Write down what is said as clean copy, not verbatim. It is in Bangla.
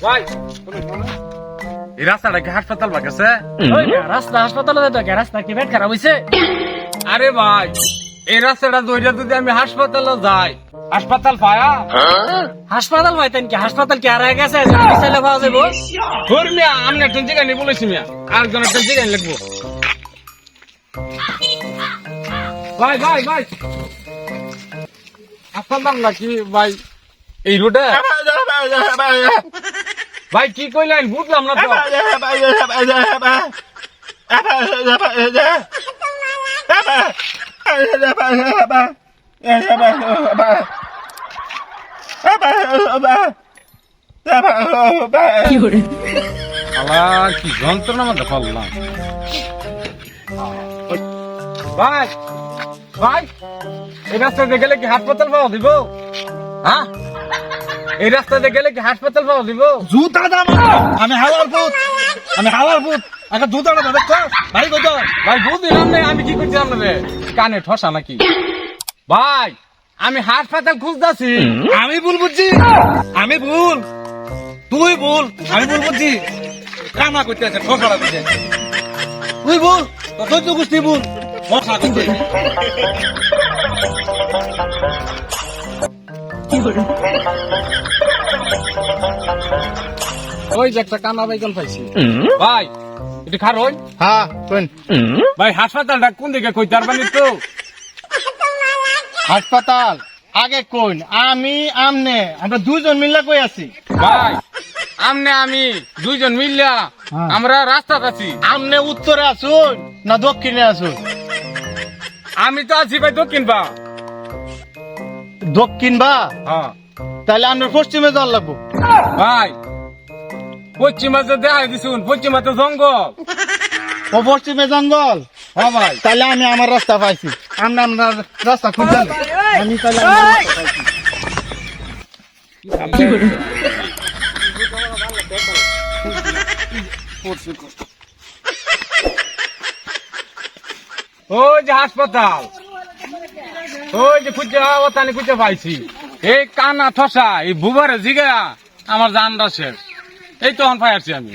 ভাই এই রাস্তাটা কি হাসপাতাল বা গেছে? রাস্তা হাসপাতালে যেতে রাস্তা কি পেট খারাপ হয়েছে? আরে ভাই এই রাস্তাটা ধরে যদি আমি হাসপাতালে যাই, হাসপাতাল পায়া? হাসপাতাল পাইতেন কি? হাসপাতাল কি আর হয়ে গেছে? চাইলে পাওয়া যাবো। ধর মিয়া, আমি একটা জায়গায় নিয়ে বলেছি মিয়া, আরেকজন একটা জায়গায় লিখবো। ভাই ভাই ভাই হাসপাতাল নাকি ভাই এই রোডে? ভাই কি কইলেন বুঝলাম না তো। আল্লাহ কি যন্ত্রণা মধ্যে ফেললাম। ভাই ভাই এই রাস্তাতে গেলে কি হাসপাতাল পাওয়া দিব? হ্যাঁ এই রাস্তাতে গেলে কি হাসপাতাল পাওয়া দিব? জুতা দাম আমি হাওয়ার পুত, একটা জুতা দাম দেখো ভাই কত ভাই বুঝলাম না আমি কি করছিলাম না রে, কানে ঠসা নাকি? ভাই আমি হাসপাতাল খুঁজতেছি। আমি ভুল বুঝছি, আমি ভুল, তুই ভুল, আমি ভুল বুঝছি। কামা করতে আছে ঠোকরা করতে, তুই ভুল, তোর তো গোষ্ঠী ভুল, মশা করতে। ওই যে একটা কানা বাইকল পাইছি। ভাই এটা খার হই। হ্যাঁ কোন ভাই হাসপাতালটা কোন দিকে কই তার মানে তো? হাসপাতাল আগে কোন? আমি আমনে আমরা দুজন মিল্লা কই আছি। ভাই আমনে আমি দুইজন মিললা আমরা রাস্তা আছি। আমনে উত্তরে আসুন না দক্ষিণে আসুন? আমি তো আছি ভাই দক্ষিণ বা। দক্ষিণ বা? হ্যাঁ তাহলে আমরা পশ্চিমে যাওয়ার লাগবো। ভাই পশ্চিমা তো দেখাই দিছুন, পশ্চিমা তো জঙ্গল। ও পশ্চিমে জঙ্গল? হ্যাঁ ভাই তাহলে আমি আমার রাস্তা পাইছি, আমরা আমরা রাস্তা খুঁজলাম। আমি তাহলে আমার রাস্তা পাইছি। ওই যে হাসপাতাল, ওই যে খুঁজে ওতানি খুঁজে পাইছি। এই কানা ঠসা এই বুবারে জিগা আমার জানটা শেষ। এই তখন পাইছি আমি।